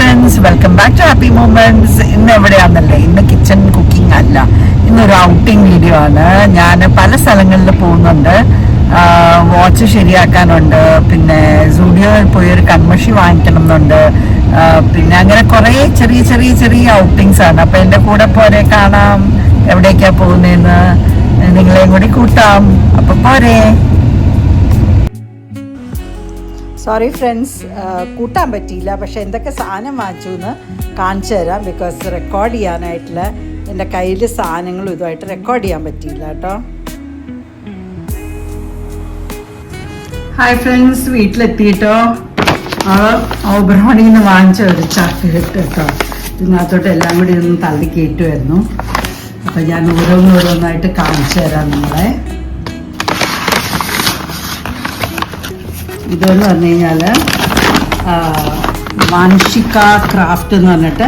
Friends, welcome back to happy moments. ഇന്ന് എവിടെയാണെന്നല്ലേ, ഇന്ന് കിച്ചൺ കുക്കിംഗ് അല്ല, ഇന്നൊരു ഔട്ടിംഗ് വീഡിയോ ആണ്. ഞാൻ പല സ്ഥലങ്ങളിൽ പോകുന്നുണ്ട്. വാച്ച് ശരിയാക്കാനുണ്ട്, പിന്നെ സൂഡിയോയിൽ പോയി ഒരു കൺമഷി വാങ്ങിക്കണം എന്നുണ്ട്, പിന്നെ അങ്ങനെ കുറേ ചെറിയ ചെറിയ ചെറിയ ഔട്ടിങ്സ് ആണ്. അപ്പം എൻ്റെ കൂടെ പോരെ, കാണാം എവിടേക്കാ പോകുന്നതെന്ന്, നിങ്ങളെയും കൂടി കൂട്ടാം. അപ്പം പോരെ. സോറി ഫ്രണ്ട്സ്, കൂട്ടാൻ പറ്റിയില്ല. പക്ഷെ എന്തൊക്കെ സാധനം വാങ്ങിച്ചു എന്ന് കാണിച്ചു തരാം. ബിക്കോസ് റെക്കോർഡ് ചെയ്യാനായിട്ടുള്ള എൻ്റെ കയ്യിൽ സാധനങ്ങളും ഇതുമായിട്ട് റെക്കോർഡ് ചെയ്യാൻ പറ്റിയില്ല കേട്ടോ. Hi friends, വീട്ടിലെത്തിയിട്ടോ. ഓബ്രോണിൽ നിന്ന് വാങ്ങിച്ച ഒരു ചാക്ലേറ്റ് കേട്ടോ. ഇതിനകത്തോട്ട് എല്ലാം കൂടി ഒന്ന് തള്ളി കയറ്റുമായിരുന്നു. അപ്പം ഞാൻ ഓരോന്നോരോന്നായിട്ട് കാണിച്ചു തരാം നിങ്ങളെ. ഇതെന്ന് പറഞ്ഞു കഴിഞ്ഞാൽ വാൻഷിക ക്രാഫ്റ്റ് എന്ന് പറഞ്ഞിട്ട്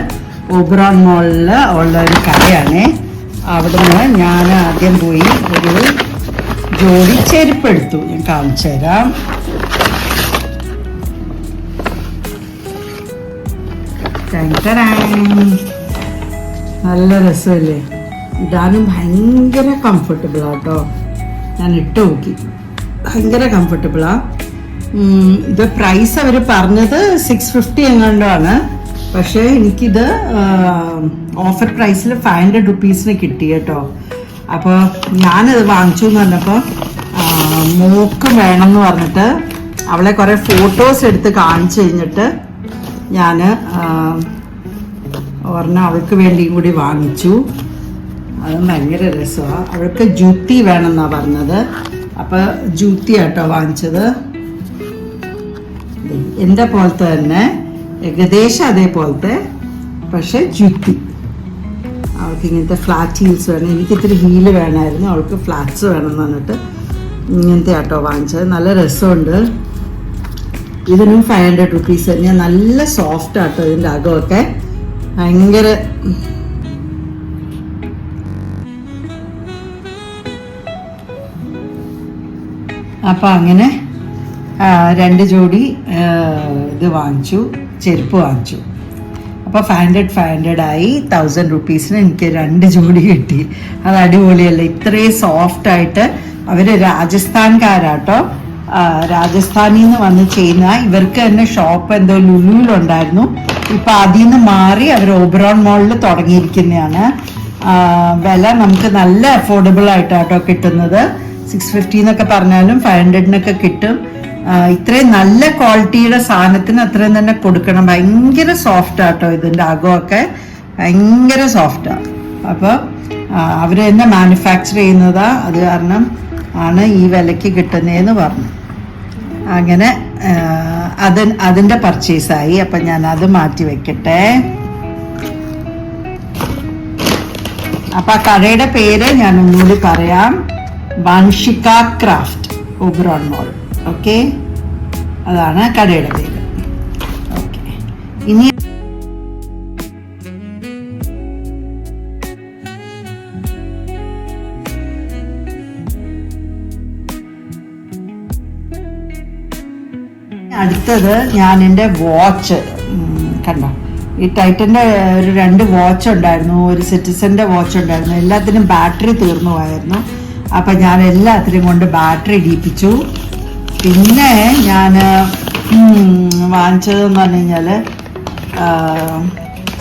ഓബ്രോൺ മോളിൽ ഉള്ള ഒരു കടയാണ്. അവിടുന്ന് ഞാൻ ആദ്യം പോയി ഒരു ജോഡി ചെരുപ്പ് എടുത്തു. ഞാൻ കാണിച്ചു തരാം. നല്ല രസമല്ലേ, ഇടാനും ഭയങ്കര കംഫർട്ടബിളാട്ടോ. ഞാൻ ഇട്ട് നോക്കി, ഭയങ്കര കംഫർട്ടബിളാണ്. ഇത് പ്രൈസ് അവർ പറഞ്ഞത് 650 എങ്ങാണ്ടാണ്. പക്ഷേ എനിക്കിത് ഓഫർ പ്രൈസിൽ 500 റുപ്പീസിന് കിട്ടി കേട്ടോ. അപ്പോൾ ഞാനത് വാങ്ങിച്ചു എന്ന് പറഞ്ഞപ്പോൾ മോക്ക് വേണമെന്ന് പറഞ്ഞിട്ട് അവളെ കുറേ ഫോട്ടോസ് എടുത്ത് കാണിച്ചു കഴിഞ്ഞിട്ട് ഞാൻ ഒരെണ്ണം അവൾക്ക് വേണ്ടിയും കൂടി വാങ്ങിച്ചു. അത് ഭയങ്കര രസമാണ്. അവൾക്ക് ജൂത്തി വേണമെന്നാണ് പറഞ്ഞത്. അപ്പോൾ ജൂത്തി ആട്ടോ വാങ്ങിച്ചത്. എൻ്റെ പോലത്തെ തന്നെ, ഏകദേശം അതേപോലത്തെ, പക്ഷെ ജുത്തി. അവൾക്ക് ഇങ്ങനത്തെ ഫ്ലാറ്റ് ഹീൽസ് വേണം. എനിക്ക് ഇത്തിരി ഹീല് വേണമായിരുന്നു, അവൾക്ക് ഫ്ലാറ്റ്സ് വേണം എന്ന് പറഞ്ഞിട്ട് ഇങ്ങനത്തെ ആട്ടോ വാങ്ങിച്ചത്. നല്ല രസമുണ്ട്. ഇതിനും 500 റുപ്പീസ് തന്നെയാണ്. നല്ല സോഫ്റ്റ് ആട്ടോ ഇതിൻ്റെ അകമൊക്കെ, ഭയങ്കര. അപ്പം അങ്ങനെ 2 ജോഡി ഇത് വാങ്ങിച്ചു, ചെരുപ്പ് വാങ്ങിച്ചു. അപ്പോൾ 500 ആയി. 1000 റുപ്പീസിന് എനിക്ക് 2 ജോഡി കിട്ടി. അത് അടിപൊളിയല്ലേ, ഇത്രയും സോഫ്റ്റായിട്ട്. അവർ രാജസ്ഥാൻകാരാട്ടോ, രാജസ്ഥാനിൽ നിന്ന് വന്ന് ചെയ്യുന്ന. ഇവർക്ക് തന്നെ ഷോപ്പ് എന്തോ ലുലുവിലുണ്ടായിരുന്നു. ഇപ്പം അതിൽ നിന്ന് മാറി അവർ ഓബ്രോൺ മോളിൽ തുടങ്ങിയിരിക്കുന്നതാണ്. വില നമുക്ക് നല്ല അഫോർഡബിൾ ആയിട്ടാട്ടോ കിട്ടുന്നത്. 650 എന്നൊക്കെ പറഞ്ഞാലും 500-നൊക്കെ കിട്ടും. ഇത്രയും നല്ല ക്വാളിറ്റിയുടെ സാധനത്തിന് അത്രയും തന്നെ കൊടുക്കണം. ഭയങ്കര സോഫ്റ്റ് ആട്ടോ ഇതിൻ്റെ അകമൊക്കെ, ഭയങ്കര സോഫ്റ്റാണ്. അപ്പോൾ അവർ തന്നെ മാനുഫാക്ചർ ചെയ്യുന്നതാ, അത് കാരണം ആണ് ഈ വിലയ്ക്ക് കിട്ടുന്നതെന്ന് പറഞ്ഞു. അങ്ങനെ അതിൻ്റെ പർച്ചേസായി. അപ്പം ഞാൻ അത് മാറ്റി വെക്കട്ടെ. അപ്പം ആ കടയുടെ പേര് ഞാൻ ഒന്നുകൂടി പറയാം, വാൻഷിക ക്രാഫ്റ്റ്, ഓബ്രോൺ മോൾ. ഓക്കെ, അതാണ് കടയുടെ പേര്. ഓക്കെ, ഇനി അടുത്തത് ഞാൻ എൻ്റെ വാച്ച് കണ്ടോ. ഈ ടൈറ്റൻ്റെ ഒരു 2 വാച്ച് ഉണ്ടായിരുന്നു, ഒരു സിറ്റിസൻ്റെ വാച്ച് ഉണ്ടായിരുന്നു. എല്ലാത്തിനും ബാറ്ററി തീർന്നു പോയായിരുന്നു. അപ്പം ഞാൻ എല്ലാത്തിനും കൊണ്ട് ബാറ്ററി ഇടിപ്പിച്ചു. പിന്നെ ഞാൻ വാങ്ങിച്ചതെന്ന് പറഞ്ഞു കഴിഞ്ഞാൽ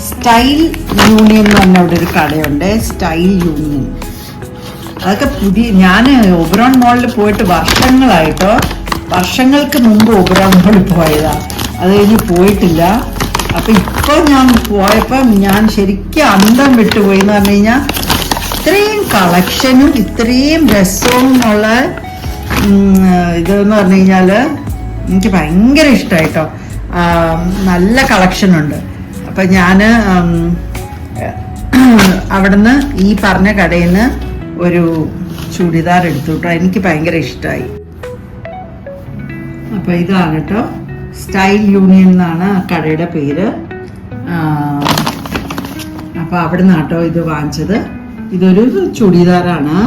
സ്റ്റൈൽ യൂണിയൻ എന്ന് പറഞ്ഞ അവിടെ ഒരു കടയുണ്ട്, സ്റ്റൈൽ യൂണിയൻ. അതൊക്കെ പുതിയ, ഞാൻ ഓബ്രോൺ മോളിൽ പോയിട്ട് വർഷങ്ങളായിട്ടോ. വർഷങ്ങൾക്ക് മുമ്പ് ഓബ്രോൺ മോളിൽ പോയതാണ്, അത് കഴിഞ്ഞ് പോയിട്ടില്ല. അപ്പം ഇപ്പോൾ ഞാൻ പോയപ്പം ഞാൻ ശരിക്കും അന്തം വിട്ടുപോയി എന്ന് പറഞ്ഞു കഴിഞ്ഞാൽ ഇത്രയും കളക്ഷനും ഇത്രയും രസവും ഉള്ള ഇതെന്ന് പറഞ്ഞു കഴിഞ്ഞാൽ എനിക്ക് ഭയങ്കര ഇഷ്ടമായിട്ടോ. നല്ല കളക്ഷനുണ്ട്. അപ്പം ഞാൻ അവിടുന്ന് ഈ പറഞ്ഞ കടയിൽ നിന്ന് ഒരു ചുടിദാർ എടുത്തു കേട്ടോ. എനിക്ക് ഭയങ്കര ഇഷ്ടമായി. അപ്പം ഇതാണ് കേട്ടോ, സ്റ്റൈൽ യൂണിയൻ എന്നാണ് ആ കടയുടെ പേര്. അപ്പോൾ അവിടെ നിന്നാട്ടോ ഇത് വാങ്ങിച്ചത്. ഇതൊരു ചുടിദാറാണ്.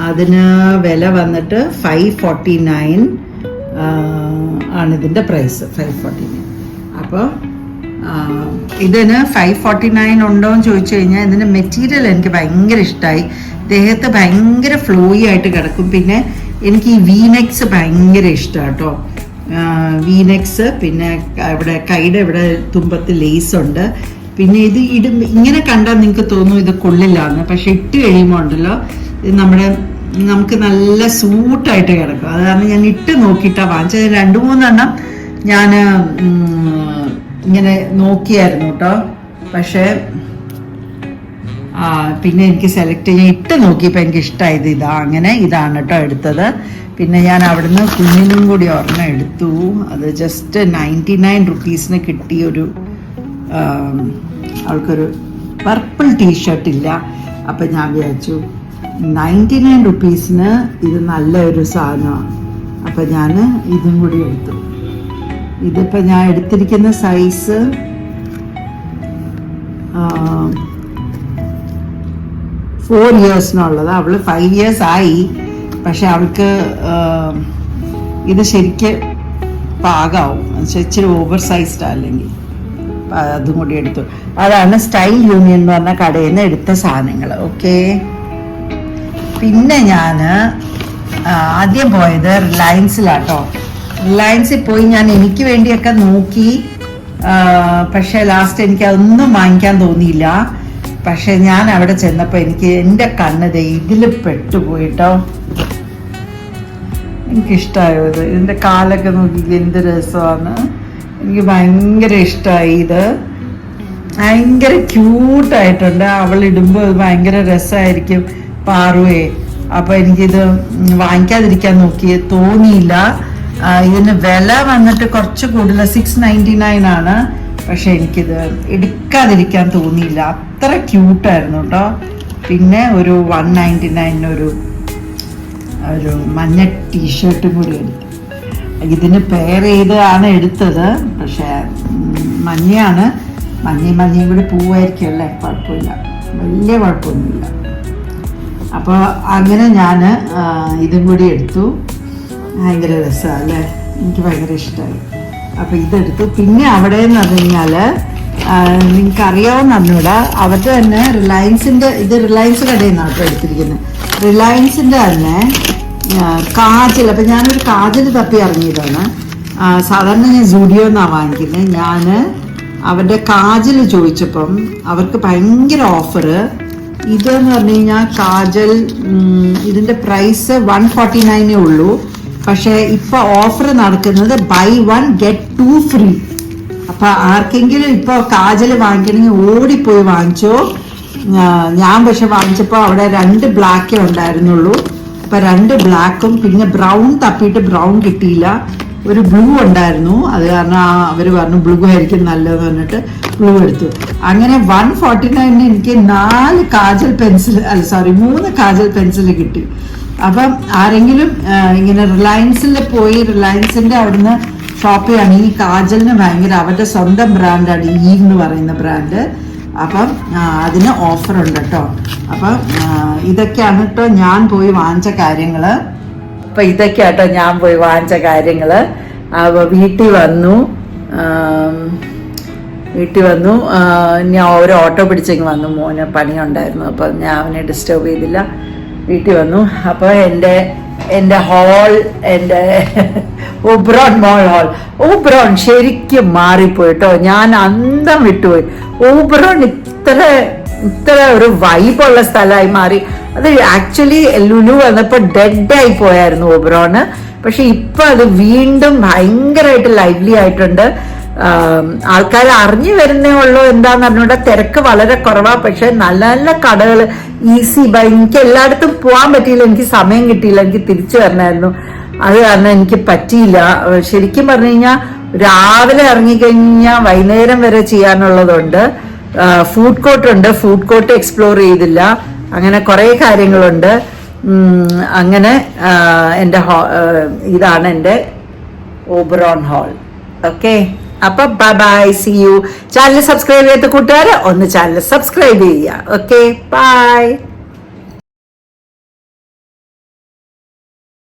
അതിന് വില വന്നിട്ട് 549 ആണ് ഇതിൻ്റെ പ്രൈസ്. 549. അപ്പോൾ ഇതിന് 549 ഉണ്ടോ എന്ന് ചോദിച്ചു കഴിഞ്ഞാൽ ഇതിൻ്റെ മെറ്റീരിയൽ എനിക്ക് ഭയങ്കര ഇഷ്ടമായി. ദേഹത്ത് ഭയങ്കര ഫ്ലോയി ആയിട്ട് കിടക്കും. പിന്നെ എനിക്ക് ഈ വീനെക്സ് ഭയങ്കര ഇഷ്ടമാണ് കേട്ടോ. വീനെക്സ്, പിന്നെ ഇവിടെ കൈയുടെ ഇവിടെ തുമ്പത്ത് ലേസ് ഉണ്ട്. പിന്നെ ഇത് ഇങ്ങനെ കണ്ടാൽ നിങ്ങൾക്ക് തോന്നും ഇത് കൊള്ളില്ല എന്ന്, പക്ഷെ ഇട്ട് കഴിയുമ്പോൾ ഉണ്ടല്ലോ ഇത് നമുക്ക് നല്ല സൂട്ടായിട്ട് കിടക്കും. അത് കാരണം ഞാൻ ഇട്ട് നോക്കിയിട്ടാണ് വാങ്ങിച്ചത്. 2-3 എണ്ണം ഞാൻ ഇങ്ങനെ നോക്കിയായിരുന്നു കേട്ടോ. പക്ഷേ പിന്നെ എനിക്ക് സെലക്ട് ചെയ്യാൻ ഇട്ട് നോക്കിയപ്പോൾ എനിക്ക് ഇഷ്ടമായത് ഇതാണ് കേട്ടോ എടുത്തത്. പിന്നെ ഞാൻ അവിടുന്ന് കുഞ്ഞിനും കൂടി ഒരെണ്ണം എടുത്തു. അത് ജസ്റ്റ് 99 റുപ്പീസിന് കിട്ടിയൊരു അവൾക്കൊരു പർപ്പിൾ ടീഷർട്ട് ഇല്ല. അപ്പം ഞാൻ വിചാരിച്ചു 99 റുപ്പീസിന് ഇത് നല്ലൊരു സാധനമാണ്. അപ്പം ഞാൻ ഇതും കൂടി എടുത്തു. ഇതിപ്പോൾ ഞാൻ എടുത്തിരിക്കുന്ന സൈസ് 4 ഇയേഴ്സിനുള്ളത്. അവൾ 5 ഇയേഴ്സ് ആയി. പക്ഷെ അവൾക്ക് ഇത് ശരിക്ക് പാകാവും. ഇച്ചിരി ഓവർ സൈസ്ഡ് അല്ലെങ്കിൽ അതും കൂടി എടുത്തു. അതാണ് സ്റ്റൈൽ യൂണിയൻ എന്ന് പറഞ്ഞ കടയിൽ നിന്ന് എടുത്ത സാധനങ്ങൾ. ഓക്കെ. പിന്നെ ഞാൻ ആദ്യം പോയത് റിലയൻസിലാട്ടോ. റിലയൻസിൽ പോയി ഞാൻ എനിക്ക് വേണ്ടിയൊക്കെ നോക്കി. പക്ഷെ ലാസ്റ്റ് എനിക്ക് അതൊന്നും വാങ്ങിക്കാൻ തോന്നിയില്ല. പക്ഷെ ഞാൻ അവിടെ ചെന്നപ്പോൾ എനിക്ക് എൻ്റെ കണ്ണ് ഇതിൽ പെട്ടുപോയിട്ടോ. എനിക്കിഷ്ടമായോ ഇത്? ഇതിൻ്റെ കാലൊക്കെ നോക്കി എന്ത് രസമാണ്. എനിക്ക് ഭയങ്കര ഇഷ്ടമായി. ഇത് ഭയങ്കര ക്യൂട്ടായിട്ടുണ്ട്. അവൾ ഇടുമ്പോൾ ഭയങ്കര രസമായിരിക്കും പാറുവേ. അപ്പോൾ എനിക്കിത് വാങ്ങിക്കാതിരിക്കാൻ തോന്നിയില്ല. ഇതിന് വില വന്നിട്ട് കുറച്ച് കൂടുതൽ 699 ആണ്. പക്ഷെ എനിക്കിത് എടുക്കാതിരിക്കാൻ തോന്നിയില്ല. അത്ര ക്യൂട്ടായിരുന്നു കേട്ടോ. പിന്നെ ഒരു 199 ഒരു മഞ്ഞ ടീഷർട്ടും കൂടി എടുത്തു. ഇതിന് പെയർ ചെയ്താണ് എടുത്തത്. പക്ഷെ മഞ്ഞയാണ്. മഞ്ഞയും കൂടി പൂവായിരിക്കും അല്ലേ, കുഴപ്പമില്ല, വലിയ കുഴപ്പമൊന്നുമില്ല. അപ്പോൾ അങ്ങനെ ഞാൻ ഇതും കൂടി എടുത്തു. ഭയങ്കര രസമാണ് അല്ലേ, എനിക്ക് ഭയങ്കര ഇഷ്ടമായി. അപ്പോൾ ഇതെടുത്തു. പിന്നെ അവിടെ എന്ന് പറഞ്ഞു കഴിഞ്ഞാൽ നിങ്ങൾക്കറിയാവുന്ന അറിഞ്ഞൂടാ, അവരുടെ തന്നെ റിലയൻസിൻ്റെ, ഇത് റിലയൻസ് കടയിൽ നിന്നാണ് കേട്ടോ എടുത്തിരിക്കുന്നത്. റിലയൻസിൻ്റെ തന്നെ കാജൽ. അപ്പം ഞാനൊരു കാജൽ തപ്പി ഇറങ്ങിയതാണ്. സാധാരണ ഞാൻ സുഡിയോ എന്നാണ് വാങ്ങിക്കുന്നത്. ഞാൻ അവരുടെ കാജൽ ചോദിച്ചപ്പം അവർക്ക് ഭയങ്കര ഓഫറ്. ഇതെന്ന് പറഞ്ഞു കഴിഞ്ഞാൽ കാജൽ ഇതിൻ്റെ പ്രൈസ് 149 ഉള്ളൂ. പക്ഷേ ഇപ്പോൾ ഓഫർ നടക്കുന്നത് buy 1 get 2 free. അപ്പം ആർക്കെങ്കിലും ഇപ്പോൾ കാജൽ വാങ്ങിക്കണമെങ്കിൽ ഓടിപ്പോയി വാങ്ങിച്ചോ. ഞാൻ പക്ഷെ വാങ്ങിച്ചപ്പോൾ അവിടെ 2 ബ്ലാക്കേ ഉണ്ടായിരുന്നുള്ളൂ. അപ്പം 2 ബ്ലാക്കും പിന്നെ ബ്രൗൺ തപ്പിയിട്ട് ബ്രൗൺ കിട്ടിയില്ല. ഒരു ബ്ലൂ ഉണ്ടായിരുന്നു. അത് കാരണം അവർ പറഞ്ഞു ബ്ലൂ ആയിരിക്കും നല്ലതെന്ന് പറഞ്ഞിട്ട് ബ്ലൂ എടുത്തു. അങ്ങനെ 149 എനിക്ക് 3 കാജൽ പെൻസിൽ കിട്ടി. അപ്പം ആരെങ്കിലും ഇങ്ങനെ റിലയൻസിൽ പോയി റിലയൻസിൻ്റെ അവിടുന്ന് ഷോപ്പ് ചെയ്യുകയാണെങ്കിൽ കാജലിന് ഭയങ്കര അവരുടെ സ്വന്തം ബ്രാൻഡാണ് ഈ എന്ന് പറയുന്ന ബ്രാൻഡ്. അപ്പം അതിന് ഓഫറുണ്ട് കേട്ടോ. അപ്പം ഇതൊക്കെയാണ് കേട്ടോ ഞാൻ പോയി വാങ്ങിച്ച കാര്യങ്ങൾ. അപ്പം ഇതൊക്കെയാട്ടോ ഞാൻ പോയി വാങ്ങിച്ച കാര്യങ്ങൾ. അപ്പോൾ വീട്ടിൽ വന്നു ഞാൻ ഒരു ഓട്ടോ പിടിച്ചെങ്കിൽ വന്നു. മോന് പണിയുണ്ടായിരുന്നു. അപ്പം ഞാൻ അവനെ ഡിസ്റ്റർബ് ചെയ്തില്ല. വീട്ടിൽ വന്നു. അപ്പോൾ എൻ്റെ ഹാൾ, എൻ്റെ ഓബ്രോൺ മോൾ ഹാൾ, ഓബ്രോൺ ശരിക്കും മാറിപ്പോയിട്ടോ. ഞാൻ അന്തം വിട്ടുപോയി. ഓബ്രോൺ ഇത്ര ഒരു വൈബുള്ള സ്ഥലമായി മാറി. അത് ആക്ച്വലി ലുലു വന്നപ്പോൾ ഡെഡായി പോയായിരുന്നു ഓബ്രോണ്. പക്ഷെ ഇപ്പം അത് വീണ്ടും ഭയങ്കരമായിട്ട് ലൈവ്ലി ആയിട്ടുണ്ട്. ആൾക്കാർ അറിഞ്ഞു വരുന്നേ ഉള്ളൂ. എന്താന്ന് പറഞ്ഞൂടെ, തിരക്ക് വളരെ കുറവാണ്. പക്ഷെ നല്ല നല്ല കടകൾ, ഈസി ബൈ. എനിക്ക് എല്ലായിടത്തും പോകാൻ പറ്റിയില്ല, എനിക്ക് സമയം കിട്ടിയില്ല, എനിക്ക് തിരിച്ചു വരണമായിരുന്നു. അത് കാരണം എനിക്ക് പറ്റിയില്ല. ശരിക്കും പറഞ്ഞു കഴിഞ്ഞാൽ രാവിലെ ഇറങ്ങിക്കഴിഞ്ഞാൽ വൈകുന്നേരം വരെ ചെയ്യാനുള്ളതുണ്ട്. ഫുഡ് കോർട്ട് ഉണ്ട്, ഫുഡ് കോർട്ട് എക്സ്പ്ലോർ ചെയ്തില്ല. അങ്ങനെ കുറേ കാര്യങ്ങളുണ്ട്. അങ്ങനെ ഇതാണ് എൻ്റെ ഓബ്രോൺ ഹാൾ. ഓക്കെ, അപ്പൊ bye, see you. Channel subscribe ചെയ്യാത്ത കൂട്ടുകാർ ഒന്ന് ചാനൽ സബ്സ്ക്രൈബ് ചെയ്യുക. Okay, by.